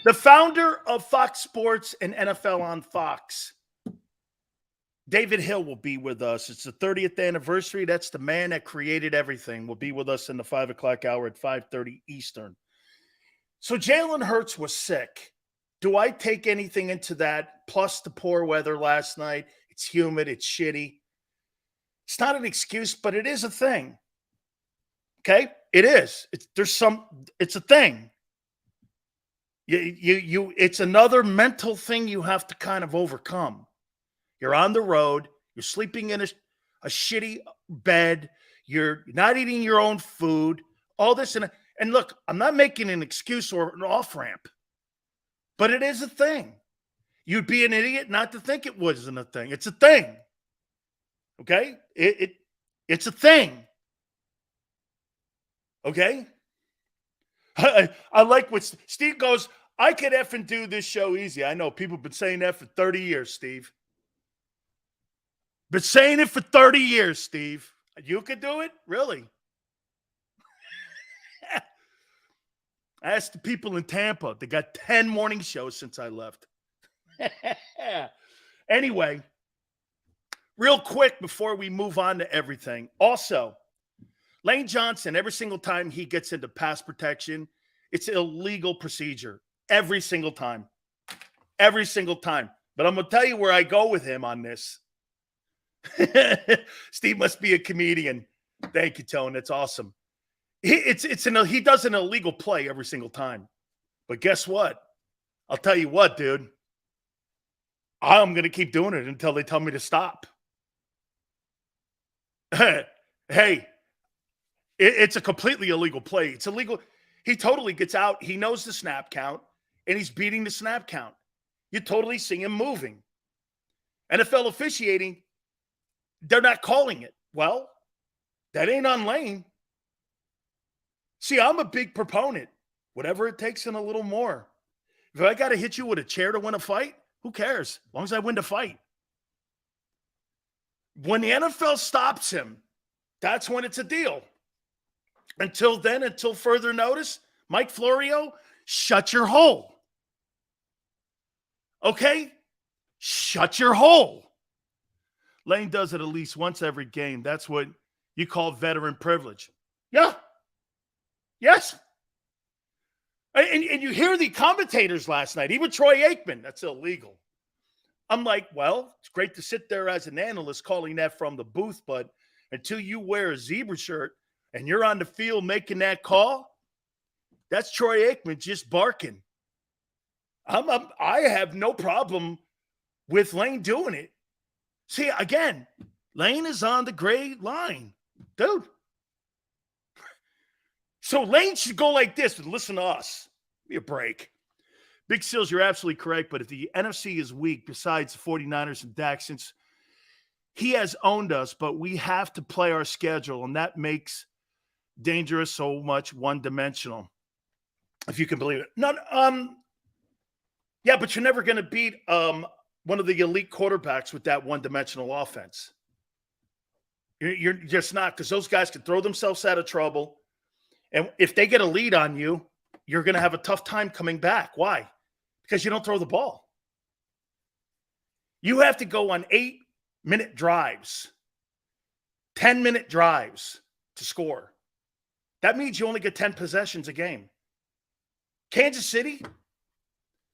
The founder of Fox Sports and NFL on Fox, David Hill, will be with us. It's the 30th anniversary. That's the man that created everything. Will be with us in the 5 o'clock hour at 5:30 Eastern. So Jalen Hurts was sick. Do I take anything into that? Plus the poor weather last night. It's humid. It's shitty. It's not an excuse, but it is a thing. Okay? It is. It's a thing. It's another mental thing you have to kind of overcome. You're on the road. You're sleeping in a shitty bed. You're not eating your own food. All this. And look, I'm not making an excuse or an off-ramp, but it is a thing. You'd be an idiot not to think it wasn't a thing. It's a thing. Okay? It's a thing. Okay? I like what Steve goes, I could effing do this show easy. I know people have been saying that for 30 years, Steve. Been saying it for 30 years, Steve. You could do it? Really? I asked the people in Tampa. They got 10 morning shows since I left. Anyway, real quick before we move on to everything. Also, Lane Johnson, every single time he gets into pass protection, it's illegal procedure. Every single time. Every single time. But I'm going to tell you where I go with him on this. Steve must be a comedian. Thank you, Tone. That's awesome. He does an illegal play every single time. But guess what? I'll tell you what, dude. I'm going to keep doing it until they tell me to stop. Hey, it's a completely illegal play. It's illegal. He totally gets out. He knows the snap count, and he's beating the snap count. You totally see him moving. NFL officiating, they're not calling it. Well, that ain't on Lane. See, I'm a big proponent. Whatever it takes and a little more. If I got to hit you with a chair to win a fight, who cares? As long as I win the fight. When the NFL stops him, that's when it's a deal. Until then, until further notice, Mike Florio, shut your hole. Okay? Shut your hole. Lane does it at least once every game. That's what you call veteran privilege. Yeah. Yes. And you hear the commentators last night, even Troy Aikman, that's illegal. I'm like, well, it's great to sit there as an analyst calling that from the booth, but until you wear a zebra shirt and you're on the field making that call, that's Troy Aikman just barking. I have no problem with Lane doing it. See, again, Lane is on the gray line. Dude. So Lane should go like this and listen to us. Give me a break. Big Seals, you're absolutely correct, but if the NFC is weak, besides the 49ers and Dak, since he has owned us, but we have to play our schedule, and that makes Dangerous so much one-dimensional, if you can believe it. Yeah, but you're never going to beat one of the elite quarterbacks with that one-dimensional offense. You're just not, because those guys can throw themselves out of trouble. And if they get a lead on you, you're going to have a tough time coming back. Why? Because you don't throw the ball. You have to go on 8-minute drives, 10-minute drives to score. That means you only get 10 possessions a game. Kansas City,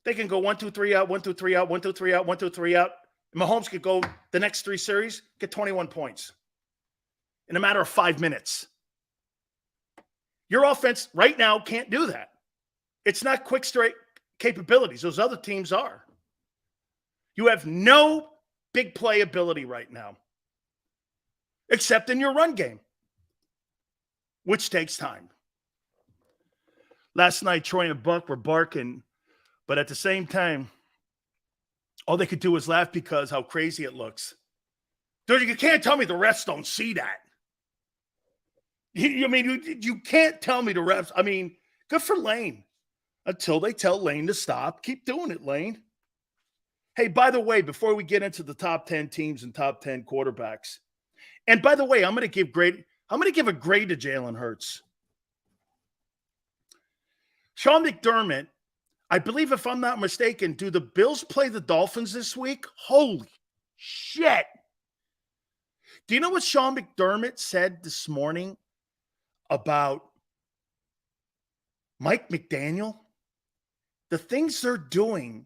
they can go 1, 2, 3 out, 1, 2, 3 out, 1, 2, 3 out, 1, 2, 3 out. And Mahomes could go the next 3 series, get 21 points in a matter of 5 minutes. Your offense right now can't do that. It's not quick straight capabilities. Those other teams are. You have no big play ability right now, except in your run game, which takes time. Last night, Troy and Buck were barking, but at the same time, all they could do was laugh because how crazy it looks. Dude, you can't tell me the refs don't see that. You can't tell me the refs. I mean, good for Lane. Until they tell Lane to stop, keep doing it, Lane. Hey, by the way, before we get into the top 10 teams and top 10 quarterbacks, and by the way, I'm going to give a grade to Jalen Hurts. Sean McDermott, I believe, if I'm not mistaken, do the Bills play the Dolphins this week? Holy shit. Do you know what Sean McDermott said this morning about Mike McDaniel? The things they're doing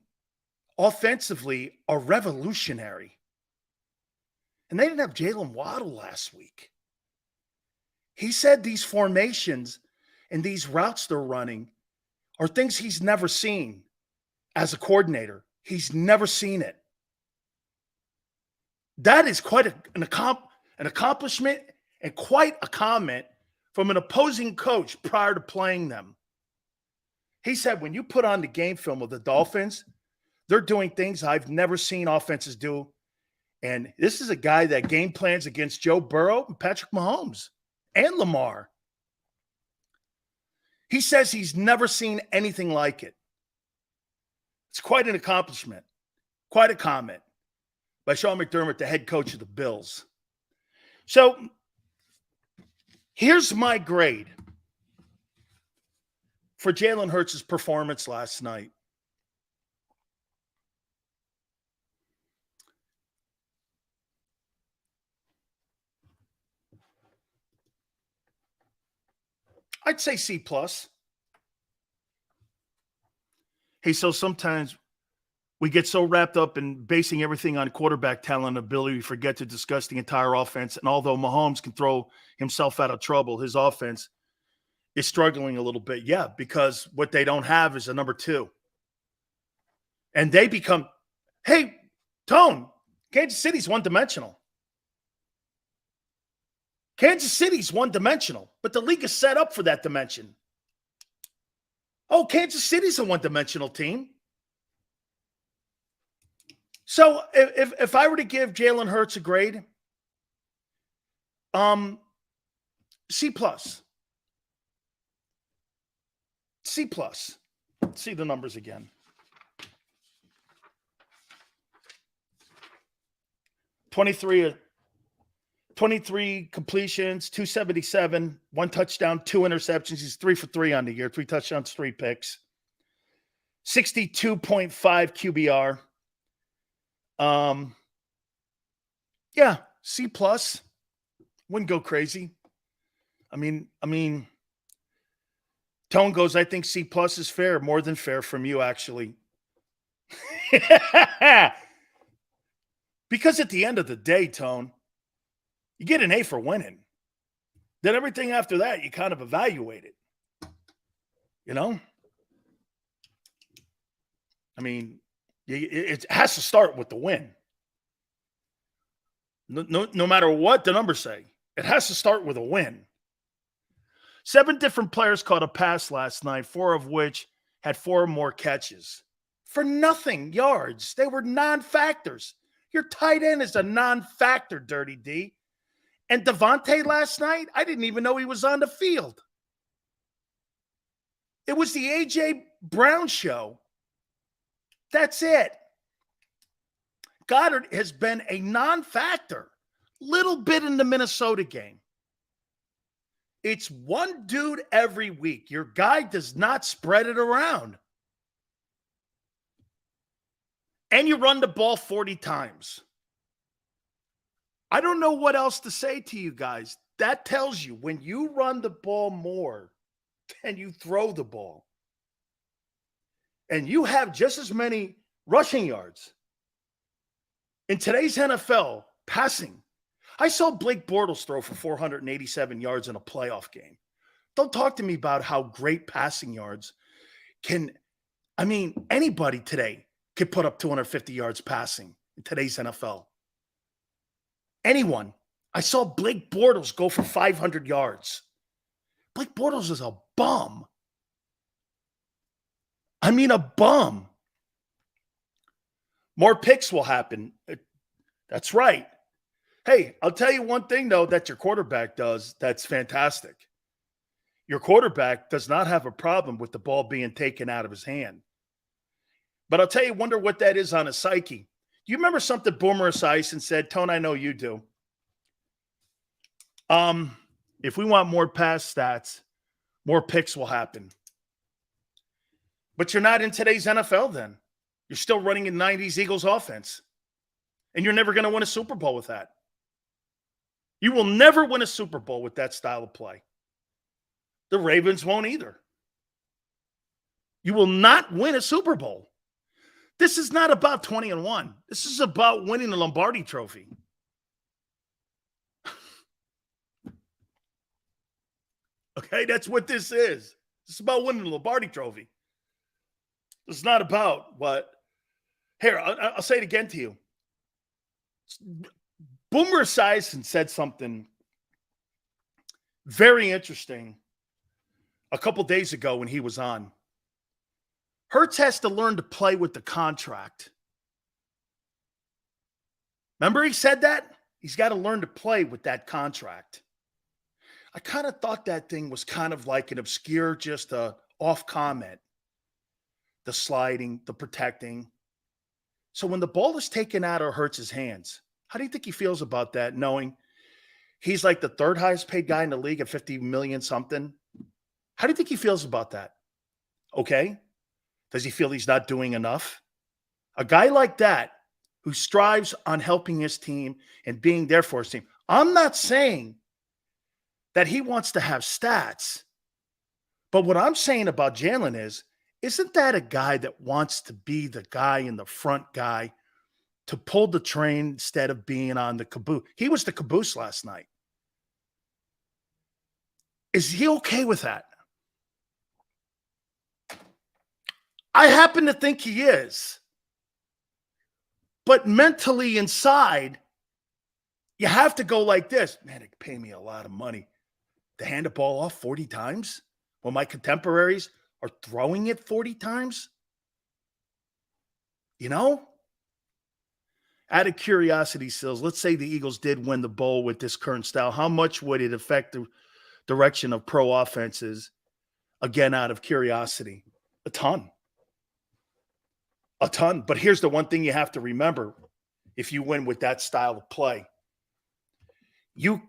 offensively are revolutionary. And they didn't have Jalen Waddle last week. He said these formations and these routes they're running are things he's never seen as a coordinator. He's never seen it. That is quite an accomplishment and quite a comment from an opposing coach prior to playing them. He said, when you put on the game film of the Dolphins, they're doing things I've never seen offenses do. And this is a guy that game plans against Joe Burrow and Patrick Mahomes and Lamar. He says he's never seen anything like it. It's quite an accomplishment, quite a comment by Sean McDermott, the head coach of the Bills. So here's my grade for Jalen Hurts' performance last night. I'd say C+. Hey, so sometimes we get so wrapped up in basing everything on quarterback talent and ability, we forget to discuss the entire offense. And although Mahomes can throw himself out of trouble, his offense is struggling a little bit. Yeah, because what they don't have is a number two. And they become, hey, Tone, Kansas City's one-dimensional. Kansas City's one-dimensional, but the league is set up for that dimension. Oh, Kansas City's a one-dimensional team. So if I were to give Jalen Hurts a grade, C+. C+. Let's see the numbers again. 23 completions, 277, 1 touchdown, 2 interceptions. He's 3 for 3 on the year, 3 touchdowns, 3 picks. 62.5 QBR. Yeah, C+. Wouldn't go crazy. I mean, Tone goes, I think C+ is fair, more than fair from you, actually. Because at the end of the day, Tone, you get an A for winning. Then everything after that, you kind of evaluate it. You know? I mean, it has to start with the win. No matter what the numbers say, it has to start with a win. 7 different players caught a pass last night, 4 of which had 4 or more catches. For nothing yards. They were non-factors. Your tight end is a non-factor, Dirty D. And Devontae last night, I didn't even know he was on the field. It was the A.J. Brown show. That's it. Goddard has been a non-factor. Little bit in the Minnesota game. It's one dude every week. Your guy does not spread it around. And you run the ball 40 times. I don't know what else to say to you guys. That tells you when you run the ball more than you throw the ball, and you have just as many rushing yards in today's NFL passing. I saw Blake Bortles throw for 487 yards in a playoff game. Don't talk to me about how great passing yards can. I mean, anybody today could put up 250 yards passing in today's NFL. Anyone. I saw Blake Bortles go for 500 yards. Blake Bortles is a bum. I mean, a bum. More picks will happen. That's right. Hey, I'll tell you one thing, though, that your quarterback does that's fantastic. Your quarterback does not have a problem with the ball being taken out of his hand. But I'll tell you, wonder what that is on his psyche. Do you remember something Boomer Esiason said? Tone, I know you do. If we want more pass stats, more picks will happen. But you're not in today's NFL then. You're still running a 90s Eagles offense. And you're never going to win a Super Bowl with that. You will never win a Super Bowl with that style of play. The Ravens won't either. You will not win a Super Bowl. This is not about 20-1. This is about winning the Lombardi Trophy. Okay, that's what this is. It's about winning the Lombardi Trophy. It's not about what. Here, I'll say it again to you. Boomer Esiason said something very interesting a couple days ago when he was on. Hurts has to learn to play with the contract. Remember he said that? He's got to learn to play with that contract. I kind of thought that thing was kind of like an obscure, just a off comment. The sliding, the protecting. So when the ball is taken out of Hurts' hands, how do you think he feels about that, knowing he's like the third highest paid guy in the league at 50 million something? How do you think he feels about that? Okay. Does he feel he's not doing enough? A guy like that who strives on helping his team and being there for his team. I'm not saying that he wants to have stats, but what I'm saying about Jalen is, isn't that a guy that wants to be the guy in the front guy to pull the train instead of being on the caboose? He was the caboose last night. Is he okay with that? I happen to think he is. But mentally inside, you have to go like this. Man, it pay me a lot of money to hand the ball off 40 times when my contemporaries are throwing it 40 times. You know? Out of curiosity, Sills, let's say the Eagles did win the bowl with this current style. How much would it affect the direction of pro offenses? Again, out of curiosity, a ton. A ton. But here's the one thing you have to remember if you win with that style of play. You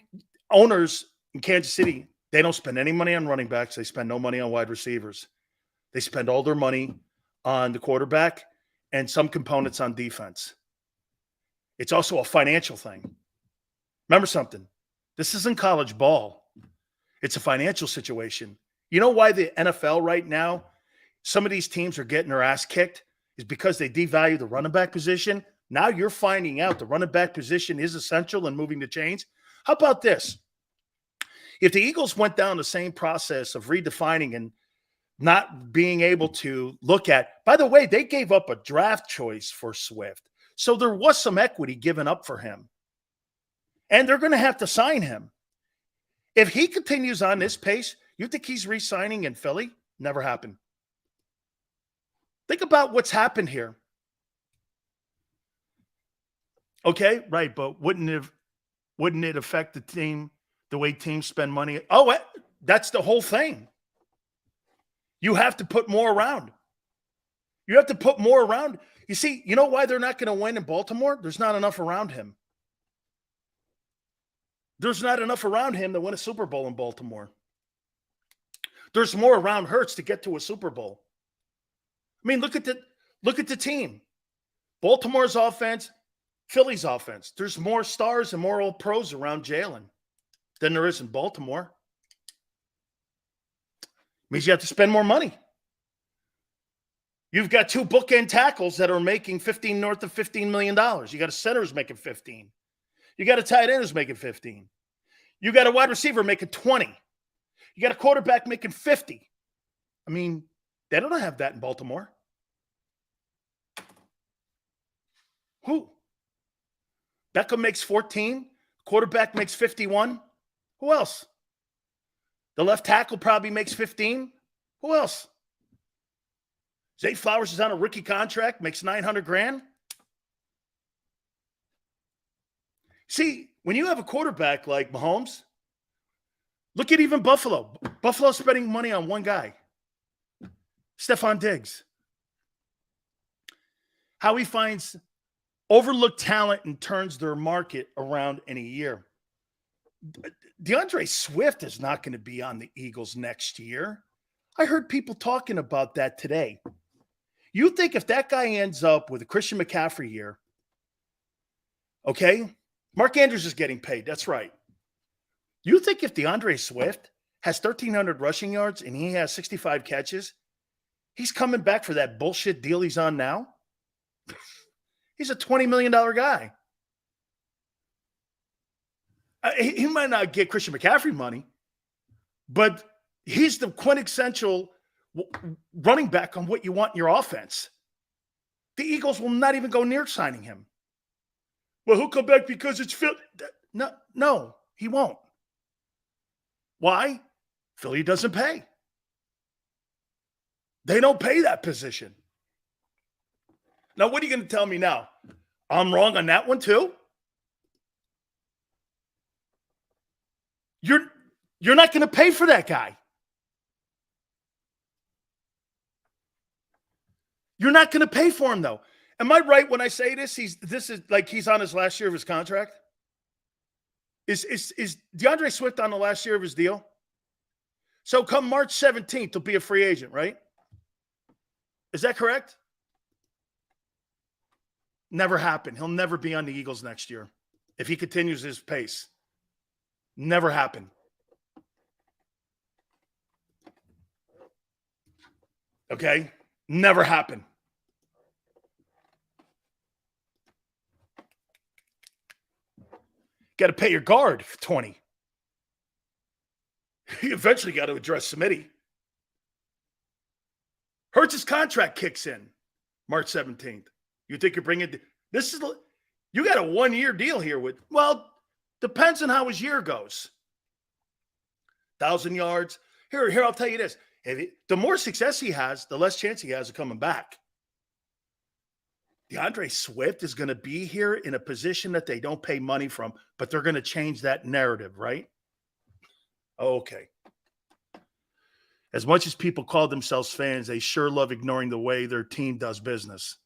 owners in Kansas City, they don't spend any money on running backs. They spend no money on wide receivers. They spend all their money on the quarterback and some components on defense. It's also a financial thing. Remember something. This isn't college ball. It's a financial situation. You know why the NFL right now, some of these teams are getting their ass kicked? Is because they devalue the running back position. Now you're finding out the running back position is essential in moving the chains. How about this? If the Eagles went down the same process of redefining and not being able to look at, by the way, they gave up a draft choice for Swift. So there was some equity given up for him. And they're going to have to sign him. If he continues on this pace, you think he's re-signing in Philly? Never happened. Think about what's happened here. Okay, right, but wouldn't it affect the team, the way teams spend money? Oh, that's the whole thing. You have to put more around. You have to put more around. You see, you know why they're not going to win in Baltimore? There's not enough around him. There's not enough around him to win a Super Bowl in Baltimore. There's more around Hurts to get to a Super Bowl. I mean, look at the team. Baltimore's offense, Philly's offense. There's more stars and more old pros around Jalen than there is in Baltimore. Means you have to spend more money. You've got two bookend tackles that are making north of $15 million. You got a center who's making 15. You got a tight end who's making 15. You got a wide receiver making 20. You got a quarterback making 50. I mean, they don't have that in Baltimore. Who? Beckham makes 14. Quarterback makes 51. Who else? The left tackle probably makes 15. Who else? Zay Flowers is on a rookie contract, makes $900,000. See, when you have a quarterback like Mahomes, look at even Buffalo. Buffalo's spending money on one guy, Stephon Diggs. How he finds overlooked talent and turns their market around in a year. DeAndre Swift is not going to be on the Eagles next year. I heard people talking about that today. You think if that guy ends up with a Christian McCaffrey year, okay, Mark Andrews is getting paid. That's right. You think if DeAndre Swift has 1,300 rushing yards and he has 65 catches, he's coming back for that bullshit deal he's on now? He's a $20 million guy. He might not get Christian McCaffrey money, but he's the quintessential running back on what you want in your offense. The Eagles will not even go near signing him. Well, he'll come back because it's Philly. No, he won't. Why? Philly doesn't pay. They don't pay that position. Now, what are you going to tell me now? I'm wrong on that one too? You're not going to pay for that guy. You're not going to pay for him, though. Am I right when I say this? This is like he's on his last year of his contract? Is DeAndre Swift on the last year of his deal? So come March 17th, he'll be a free agent, right? Is that correct? Never happen. He'll never be on the Eagles next year if he continues his pace. Never happen. Okay? Never happen. Got to pay your guard for 20. You eventually got to address Smitty. Hurts' contract kicks in March 17th. You think you're bringing this is you got a 1-year deal here with, well, depends on how his year goes. 1,000 yards. Here, I'll tell you this. The more success he has, the less chance he has of coming back. DeAndre Swift is going to be here in a position that they don't pay money from, but they're going to change that narrative, right? Okay. As much as people call themselves fans, they sure love ignoring the way their team does business.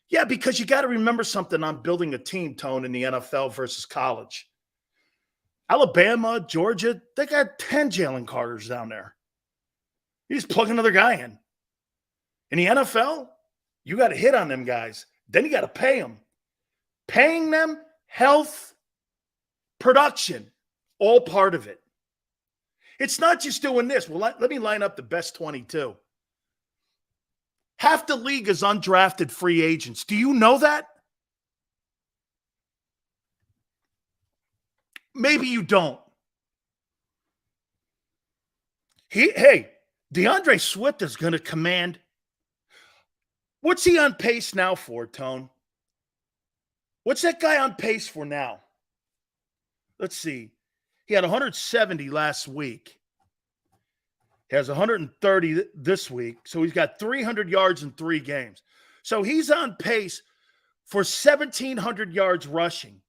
Yeah, because you got to remember something on building a team, Tone, in the NFL versus college. Alabama, Georgia, they got 10 Jalen Carters down there. You just plug another guy in. In the NFL, you got to hit on them guys. Then you got to pay them. Paying them, health, production, all part of it. It's not just doing this. Well, let me line up the best 22. Half the league is undrafted free agents. Do you know that? Maybe you don't. Hey, DeAndre Swift is going to command. What's he on pace now for, Tone? What's that guy on pace for now? Let's see. He had 170 last week. He has 130 this week. So he's got 300 yards in 3 games. So he's on pace for 1,700 yards rushing.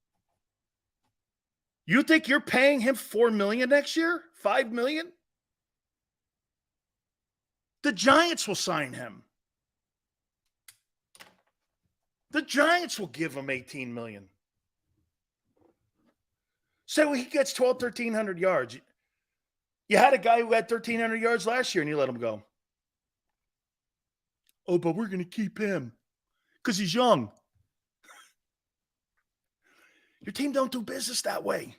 You think you're paying him $4 million next year? $5 million? The Giants will sign him. The Giants will give him $18 million. So he gets 1,300 yards. You had a guy who had 1,300 yards last year and you let him go. Oh, but we're going to keep him because he's young. Your team don't do business that way.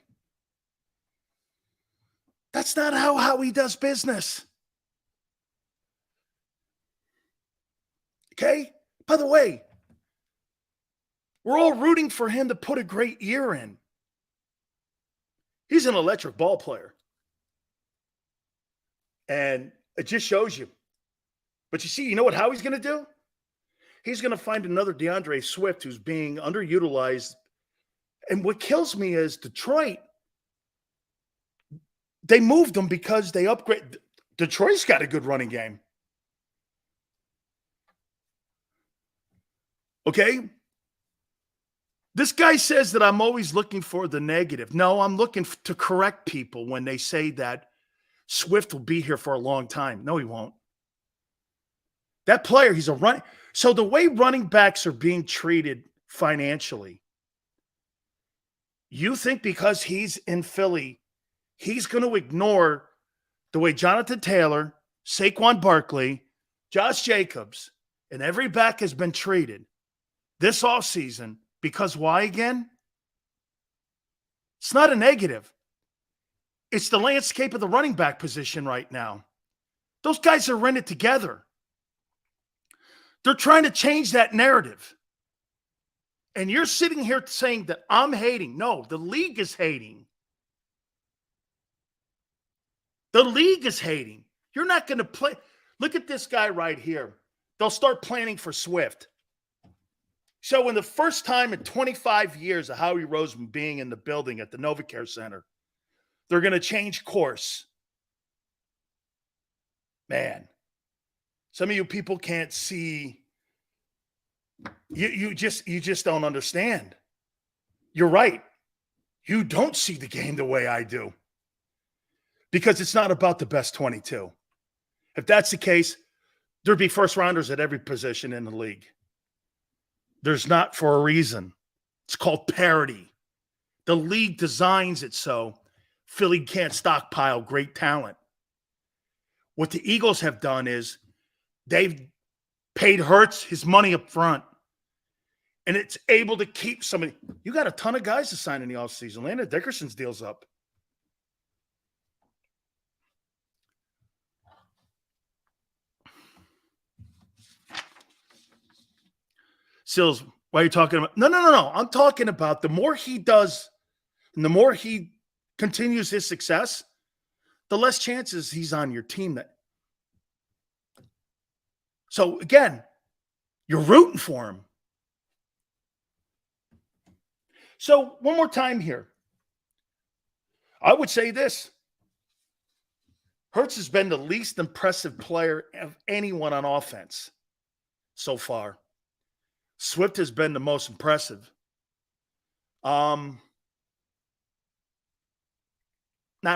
That's not how he does business. Okay? By the way, we're all rooting for him to put a great year in. He's an electric ball player. And it just shows you. But you see, you know how he's going to do? He's going to find another DeAndre Swift who's being underutilized. And what kills me is Detroit, they moved him because they upgrade. Detroit's got a good running game. Okay? This guy says that I'm always looking for the negative. No, I'm looking to correct people when they say that Swift will be here for a long time. No, he won't. That player, he's a run. So the way running backs are being treated financially, you think because he's in Philly, he's going to ignore the way Jonathan Taylor, Saquon Barkley, Josh Jacobs, and every back has been traded this offseason because why again? It's not a negative. It's the landscape of the running back position right now. Those guys are in it together. They're trying to change that narrative. And you're sitting here saying that I'm hating. No, the league is hating. The league is hating. You're not going to play. Look at this guy right here. They'll start planning for Swift. So in the first time in 25 years of Howie Roseman being in the building at the NovaCare Center, they're going to change course. Man, some of you people can't see. You just don't understand. You're right. You don't see the game the way I do. Because it's not about the best 22. If that's the case, there'd be first rounders at every position in the league. There's not for a reason. It's called parity. The league designs it so Philly can't stockpile great talent. What the Eagles have done is they've paid Hurts his money up front. And it's able to keep somebody. You got a ton of guys to sign in the offseason. Landon Dickerson's deal's up. Sills, why are you talking about? No. I'm talking about the more he does and the more he continues his success, the less chances he's on your team. So, again, you're rooting for him. So, one more time here. I would say this. Hurts has been the least impressive player of anyone on offense so far. Swift has been the most impressive. Not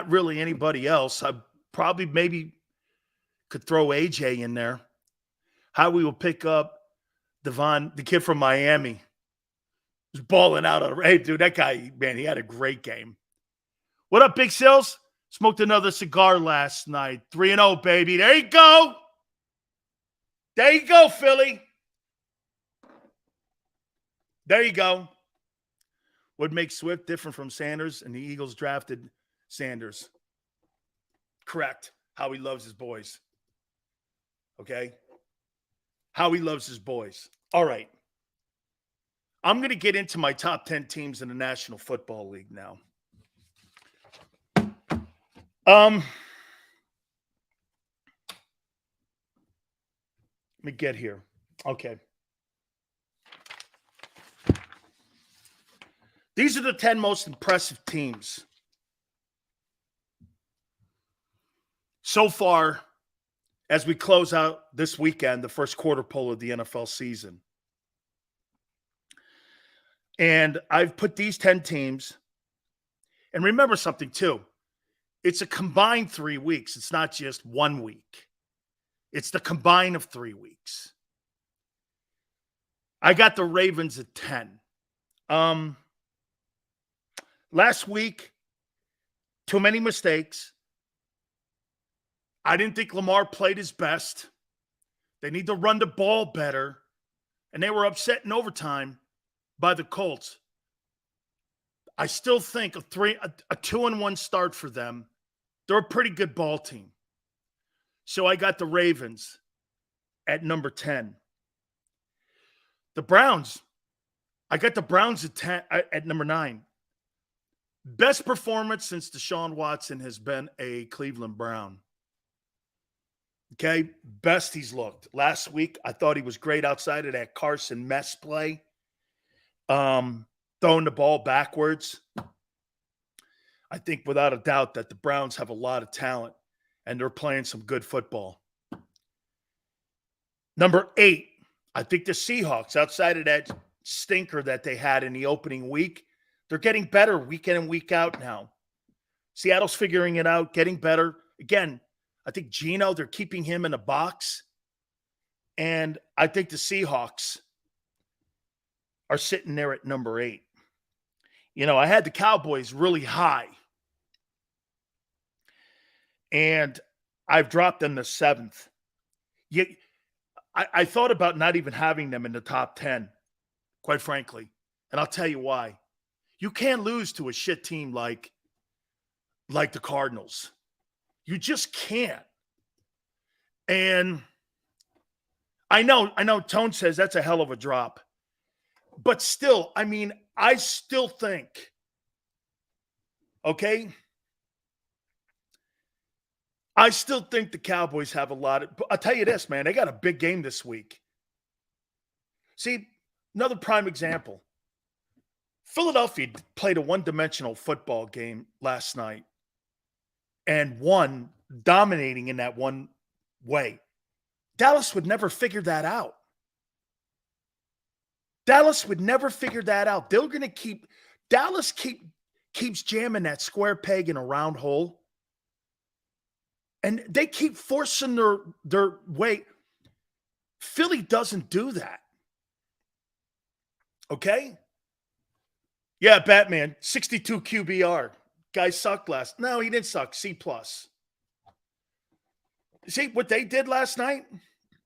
really anybody else. I probably maybe could throw AJ in there. How we will pick up Devon, the kid from Miami. He's balling out. Hey, dude, that guy, man, he had a great game. What up, Big Sills? Smoked another cigar last night. 3-0, baby. There you go. There you go, Philly. There you go. What makes Swift different from Sanders? And the Eagles drafted Sanders. Correct. How he loves his boys. Okay? How he loves his boys. All right. I'm going to get into my top 10 teams in the National Football League now. Let me get here. Okay. These are the 10 most impressive teams so far as we close out this weekend, the first quarter pole of the NFL season. And I've put these 10 teams, and remember something too. It's a combined 3 weeks. It's not just 1 week. It's the combine of 3 weeks. I got the Ravens at 10. Last week, too many mistakes. I didn't think Lamar played his best. They need to run the ball better. And they were upset in overtime by the Colts. I still think a 2-1 start for them. They're a pretty good ball team. So I got the Ravens at number 10. The Browns. I got the Browns at number 9. Best performance since Deshaun Watson has been a Cleveland Brown. Okay, best he's looked. Last week, I thought he was great outside of that Carson mess play. Throwing the ball backwards. I think without a doubt that the Browns have a lot of talent and they're playing some good football. Number 8, I think the Seahawks, outside of that stinker that they had in the opening week, they're getting better week in and week out now. Seattle's figuring it out, getting better. Again, I think Geno, they're keeping him in a box. And I think the Seahawks are sitting there at number 8. You know, I had the Cowboys really high. And I've dropped them to 7th. I thought about not even having them in the top 10, quite frankly. And I'll tell you why. You can't lose to a shit team like the Cardinals. You just can't. And I know Tone says that's a hell of a drop. But still, I mean, I still think, okay? I still think the Cowboys have a lot of, I'll tell you this, man, they got a big game this week. See, another prime example. Philadelphia played a one-dimensional football game last night and won, dominating in that one way. Dallas would never figure that out. Dallas would never figure that out. They're going to keeps jamming that square peg in a round hole. And they keep forcing their way. Philly doesn't do that. Okay? Yeah, Batman, 62 QBR. Guy sucked last. No, he didn't suck. C+. See what they did last night?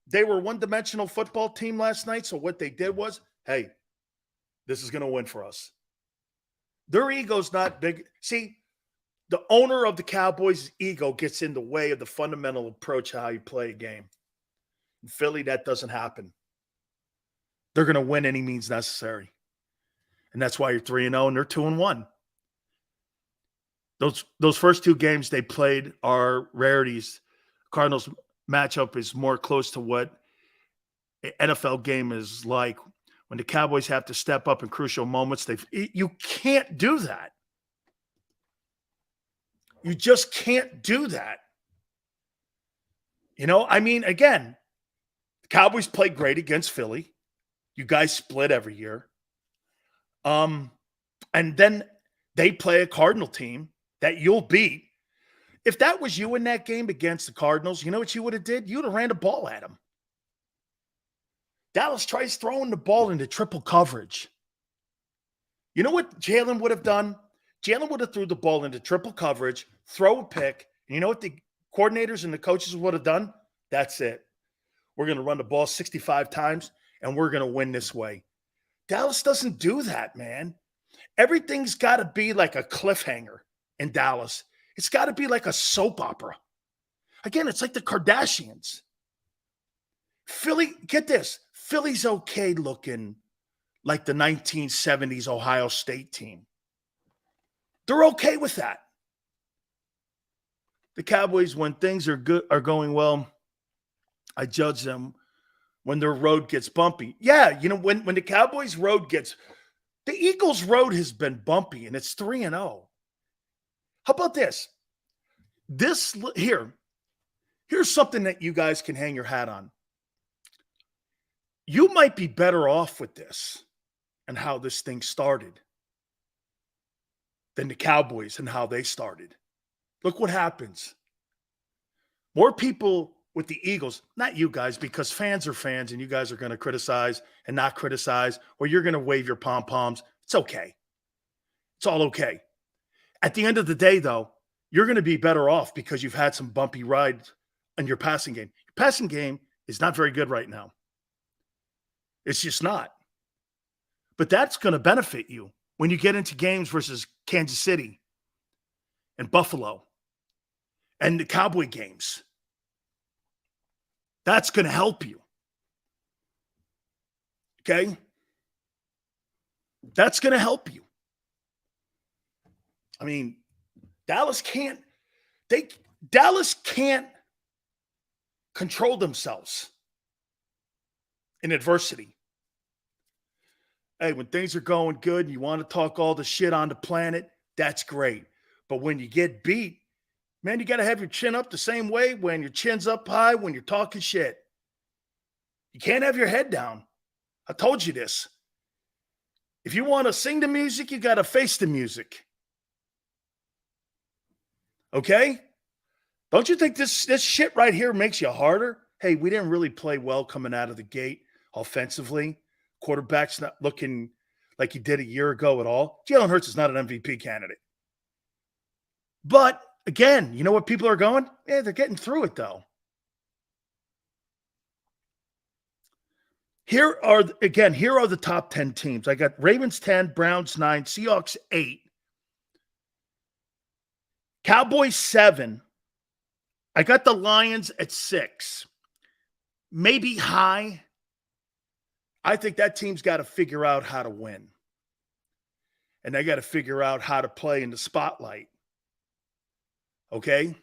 They were a one-dimensional football team last night. So what they did was, hey, this is going to win for us. Their ego's not big. See, the owner of the Cowboys' ego gets in the way of the fundamental approach how you play a game. In Philly, that doesn't happen. They're going to win any means necessary. And that's why you're 3-0 and they're 2-1. Those first two games they played are rarities. Cardinals matchup is more close to what an NFL game is like. When the Cowboys have to step up in crucial moments, you can't do that. You just can't do that. You know, I mean, again, the Cowboys play great against Philly. You guys split every year. And then they play a Cardinal team that you'll beat. If that was you in that game against the Cardinals, you know what you would have did? You would have ran the ball at them. Dallas tries throwing the ball into triple coverage. You know what Jalen would have done? Jalen would have threw the ball into triple coverage, throw a pick, and you know what the coordinators and the coaches would have done? That's it. We're going to run the ball 65 times, and we're going to win this way. Dallas doesn't do that, man. Everything's got to be like a cliffhanger in Dallas. It's got to be like a soap opera. Again, it's like the Kardashians. Philly, get this. Philly's okay looking like the 1970s Ohio State team. They're okay with that. The Cowboys, when things are going well, I judge them when their road gets bumpy. Yeah, you know, when the Cowboys' road gets – the Eagles' road has been bumpy, and it's 3-0. How about this? Here's something that you guys can hang your hat on. You might be better off with this and how this thing started than the Cowboys and how they started. Look what happens. More people with the Eagles, not you guys, because fans are fans and you guys are going to criticize and not criticize, or you're going to wave your pom-poms. It's okay. It's all okay. At the end of the day, though, you're going to be better off because you've had some bumpy rides in your passing game. Your passing game is not very good right now. It's just not. But that's going to benefit you when you get into games versus Kansas City and Buffalo and the Cowboy games. That's going to help you. Okay? That's going to help you. I mean, Dallas can't control themselves in adversity. Hey, when things are going good and you want to talk all the shit on the planet, that's great. But when you get beat, man, you got to have your chin up the same way when your chin's up high when you're talking shit. You can't have your head down. I told you this. If you want to sing the music, you got to face the music. Okay? Don't you think this shit right here makes you harder? Hey, we didn't really play well coming out of the gate offensively. Quarterback's not looking like he did a year ago at all. Jalen Hurts is not an MVP candidate. But, again, you know what people are going? Yeah, they're getting through it, though. Here are the top 10 teams. I got Ravens 10, Browns 9, Seahawks 8, Cowboys 7. I got the Lions at 6. Maybe high. I think that team's got to figure out how to win. And they got to figure out how to play in the spotlight. Okay?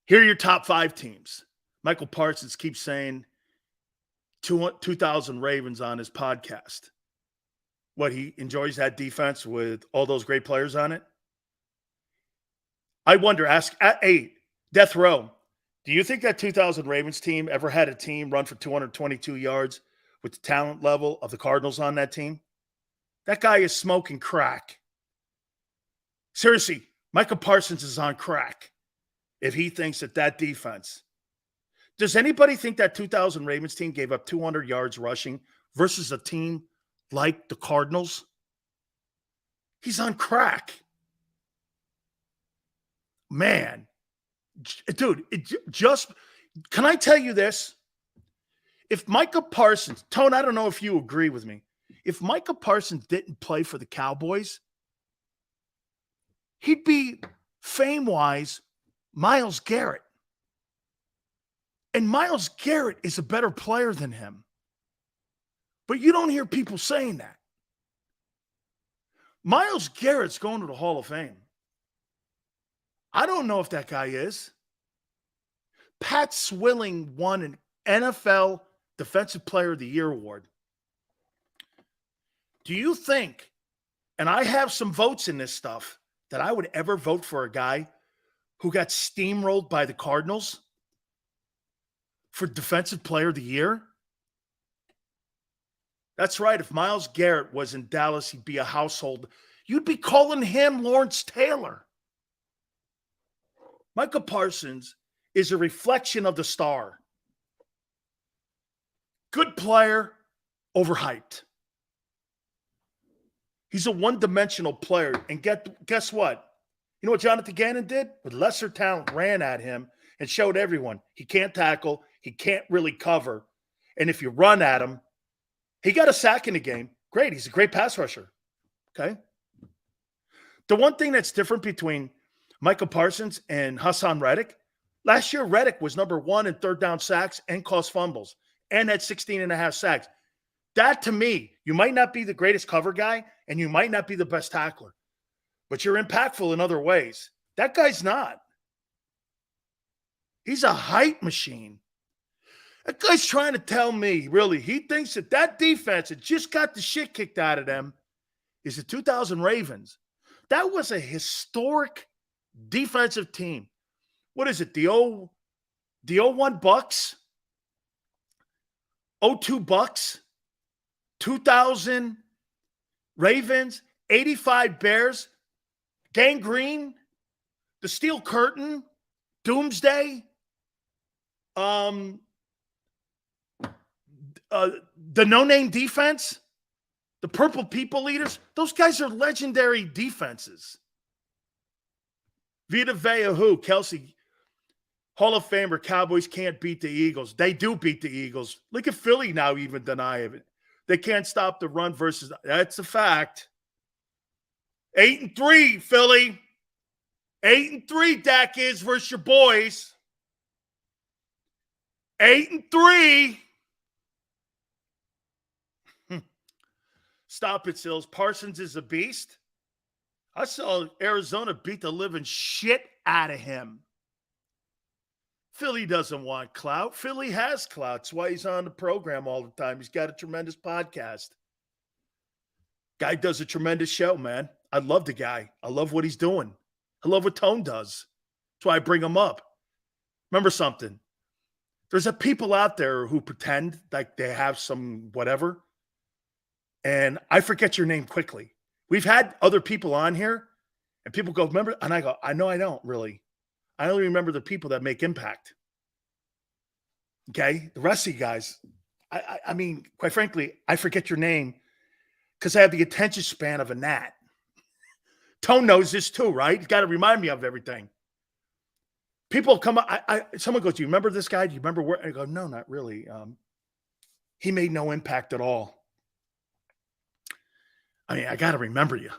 Here are your top 5 teams. Micah Parsons keeps saying 2,000 Ravens on his podcast. What, he enjoys that defense with all those great players on it? I wonder, ask at 8, Death Row, do you think that 2,000 Ravens team ever had a team run for 222 yards with the talent level of the Cardinals on that team? That guy is smoking crack. Seriously, Micah Parsons is on crack if he thinks that defense. Does anybody think that 2,000 Ravens team gave up 200 yards rushing versus a team like the Cardinals? He's on crack. Man, dude, can I tell you this? If Micah Parsons, Tone, I don't know if you agree with me. If Micah Parsons didn't play for the Cowboys, he'd be fame-wise Myles Garrett. And Myles Garrett is a better player than him. But you don't hear people saying that. Myles Garrett's going to the Hall of Fame. I don't know if that guy is. Pat Swilling won an NFL Defensive Player of the Year award. Do you think, and I have some votes in this stuff, that I would ever vote for a guy who got steamrolled by the Cardinals for Defensive Player of the Year? That's right. If Myles Garrett was in Dallas, he'd be a household. You'd be calling him Lawrence Taylor. Micah Parsons is a reflection of the star. Good player, overhyped. He's a one-dimensional player. And guess what? You know what Jonathan Gannon did? With lesser talent, ran at him and showed everyone he can't tackle, he can't really cover. And if you run at him, he got a sack in the game. Great. He's a great pass rusher. Okay? The one thing that's different between Micah Parsons and Hassan Reddick, last year Reddick was number 1 in third down sacks and caused fumbles and had 16 and a half sacks. That, to me, you might not be the greatest cover guy and you might not be the best tackler, but you're impactful in other ways. That guy's not. He's a height machine. That guy's trying to tell me, really, he thinks that defense that just got the shit kicked out of them is the 2000 Ravens. That was a historic defensive team. What is it? The 01 Bucks? 02 Bucks? 2000 Ravens? 85 Bears? Gangrene? The Steel Curtain? Doomsday? The no-name defense? The Purple People Eaters? Those guys are legendary defenses. Vita Vea who? Kelsey, Hall of Famer, Cowboys can't beat the Eagles. They do beat the Eagles. Look at Philly now even deny it. They can't stop the run versus – that's a fact. 8-3, Philly. 8-3, Dak is versus your boys. 8-3. Stop it, Sills. Parsons is a beast. I saw Arizona beat the living shit out of him. Philly doesn't want clout. Philly has clout. That's why he's on the program all the time. He's got a tremendous podcast. Guy does a tremendous show, man. I love the guy. I love what he's doing. I love what Tone does. That's why I bring him up. Remember something. There's people out there who pretend like they have some whatever, and I forget your name quickly. We've had other people on here, and people go, remember? And I go, I know I don't really. I only remember the people that make impact. Okay? The rest of you guys, I mean, quite frankly, I forget your name because I have the attention span of a gnat. Tone knows this too, right? You got to remind me of everything. People come up. Someone goes, "Do you remember this guy? Do you remember where?" I go, "No, not really. He made no impact at all." I mean, I got to remember you.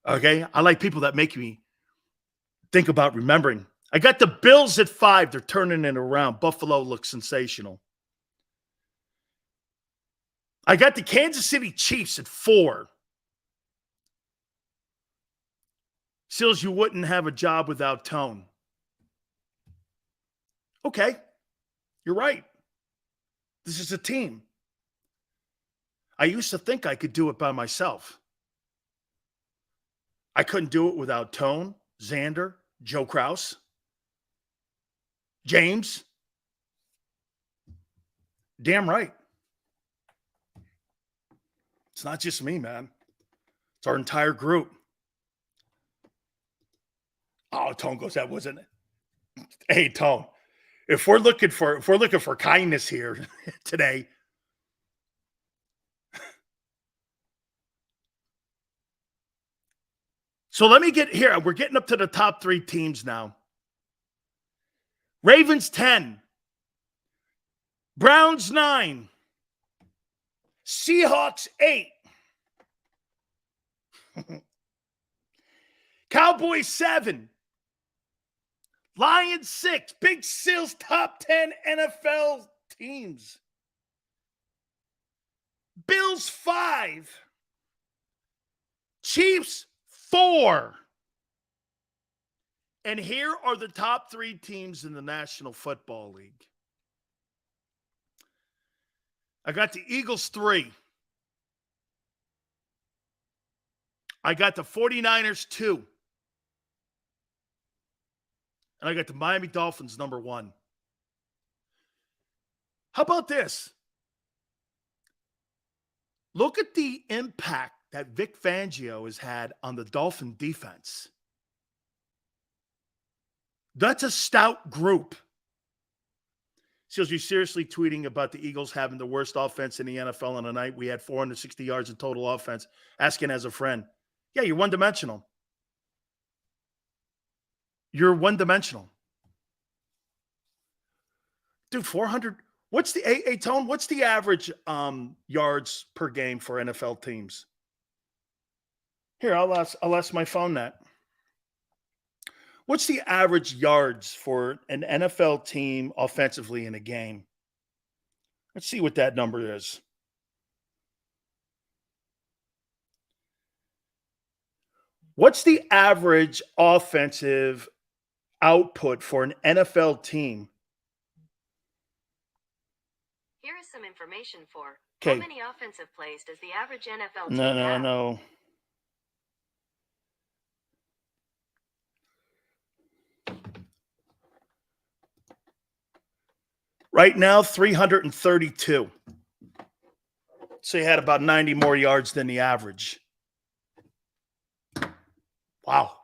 Okay, I like people that make me think about remembering. I got the Bills at 5. They're turning it around. Buffalo looks sensational. I got the Kansas City Chiefs at 4. Seals, you wouldn't have a job without tone. Okay, you're right. This is a team. I used to think I could do it by myself. I couldn't do it without Tone, Xander, Joe Krause, James. Damn right. It's not just me, man. It's our entire group. Oh, Tone goes, that wasn't it. Hey, Tone, if we're looking for kindness here today, so let me get here. We're getting up to the top 3 teams now. Ravens 10. Browns 9. Seahawks 8. Cowboys 7. Lions 6. Big Sil's top 10 NFL teams. Bills 5. Chiefs 4. And here are the top 3 teams in the National Football League. I got the Eagles 3. I got the 49ers 2. And I got the Miami Dolphins number 1. How about this? Look at the impact that Vic Fangio has had on the Dolphin defense. That's a stout group. Seals, you seriously tweeting about the Eagles having the worst offense in the NFL on a night we had 460 yards in total offense, asking as a friend. Yeah, you're one-dimensional. You're one-dimensional. Dude, 400. What's the Tone? What's the average yards per game for NFL teams? Here, I'll ask my phone that. What's the average yards for an NFL team offensively in a game? Let's see what that number is. What's the average offensive output for an NFL team? Here is some information for how many offensive plays does the average NFL team have? No. Right now, 332. So he had about 90 more yards than the average. Wow.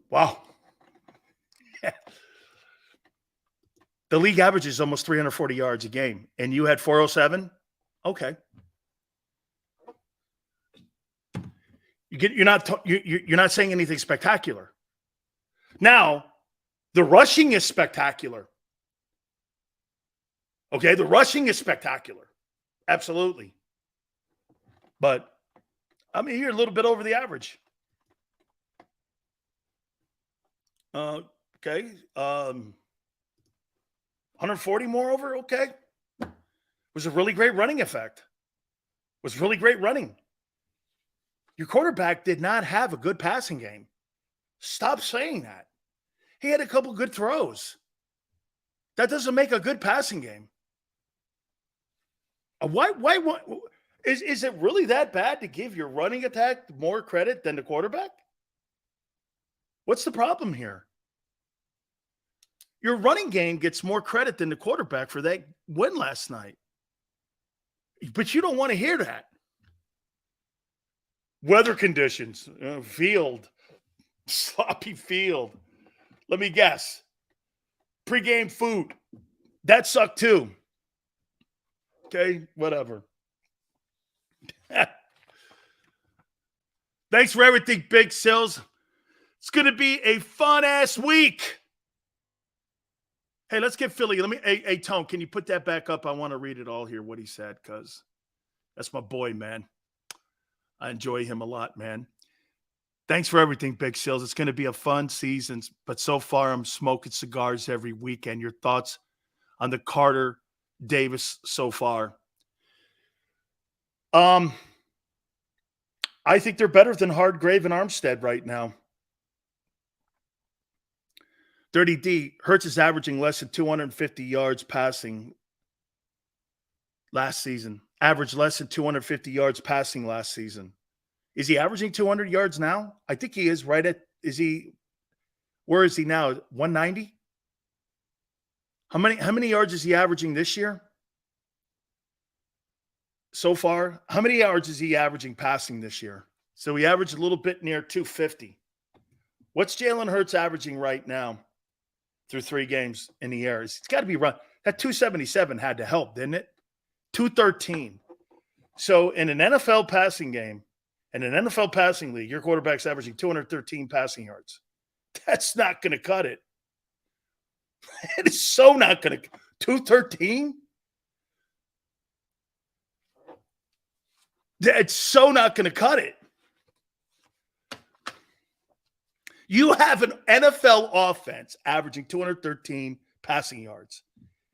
Wow. The league average is almost 340 yards a game, and you had 407? Okay. You're not saying anything spectacular. Now, the rushing is spectacular. Okay, the rushing is spectacular. Absolutely. But, I mean, you're a little bit over the average. Okay. 140 more over? Okay. Was a really great running effect. Was really great running. Your quarterback did not have a good passing game. Stop saying that. He had a couple good throws. That doesn't make a good passing game. Why is it really that bad to give your running attack more credit than the quarterback? What's the problem here? Your running game gets more credit than the quarterback for that win last night. But you don't want to hear that. Weather conditions, field, sloppy field. Let me guess. Pre-game food. That sucked too. Okay, whatever. Thanks for everything, Big Sills. It's going to be a fun-ass week. Hey, let's get Philly. Hey, Tone, can you put that back up? I want to read it all here, what he said, because that's my boy, man. I enjoy him a lot, man. Thanks for everything, Big Sills. It's going to be a fun season, but so far I'm smoking cigars every weekend. Your thoughts on the Carter Davis so far? I think they're better than Hargrave and Armstead right now. Dirty D, Hurts is averaging less than 250 yards passing last season. Averaged less than 250 yards passing last season. Is he averaging 200 yards now? I think he is right at, where is he now? 190? How many yards is he averaging this year? So far, how many yards is he averaging passing this year? So he averaged a little bit near 250. What's Jalen Hurts averaging right now through 3 games in the air? It's got to be run. That 277 had to help, didn't it? 213. So in an NFL passing game, in an NFL passing league, your quarterback's averaging 213 passing yards. That's not going to cut it. It is so not going to. 213? It's so not going to cut it. You have an NFL offense averaging 213 passing yards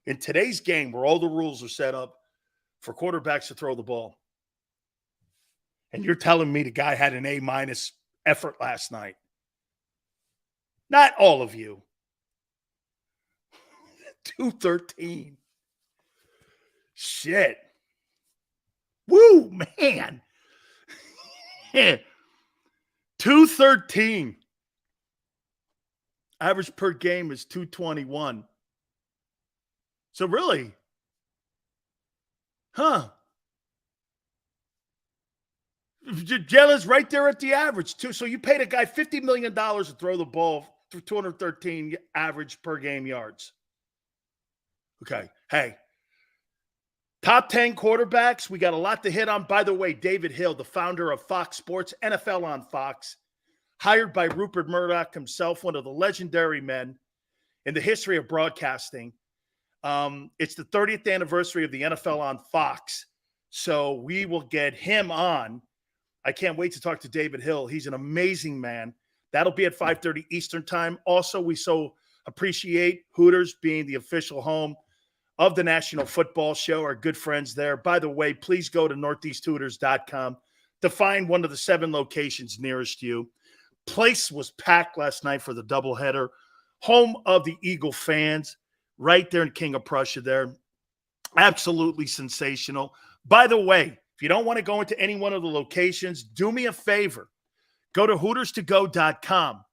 in today's game where all the rules are set up for quarterbacks to throw the ball. And you're telling me the guy had an A- effort last night. Not all of you. 213. Shit. Woo, man. 213. Average per game is 221. So really? Huh. Jalen's right there at the average, too. So you paid a guy $50 million to throw the ball for 213 average per game yards. Okay. Hey. Top 10 quarterbacks. We got a lot to hit on. By the way, David Hill, the founder of Fox Sports, NFL on Fox, hired by Rupert Murdoch himself, one of the legendary men in the history of broadcasting. It's the 30th anniversary of the NFL on Fox. So we will get him on. I can't wait to talk to David Hill. He's an amazing man. That'll be at 5:30 Eastern time. Also, we so appreciate Hooters being the official home of the National Football Show, our good friends there. By the way, please go to northeasthooters.com to find one of the 7 locations nearest you. Place was packed last night for the doubleheader. Home of the Eagle fans, right there in King of Prussia there. Absolutely sensational. By the way, if you don't want to go into any one of the locations, do me a favor. Go to HootersToGo.com,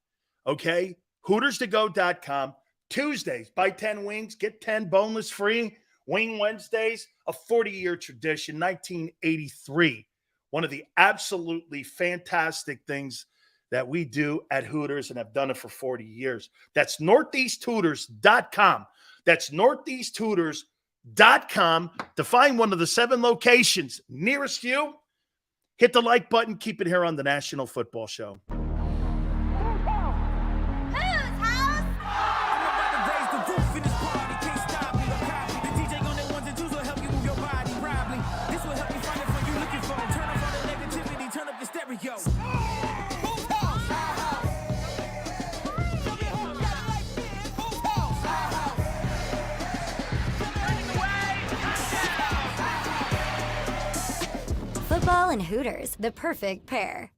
okay? HootersToGo.com. Tuesdays, buy 10 wings, get 10 boneless free. Wing Wednesdays, a 40-year tradition, 1983. One of the absolutely fantastic things that we do at Hooters and have done it for 40 years. That's northeasthooters.com. That's northeasthooters.com to find one of the 7 locations nearest you. Hit the like button. Keep it here on the National Football Show. Football and Hooters, the perfect pair.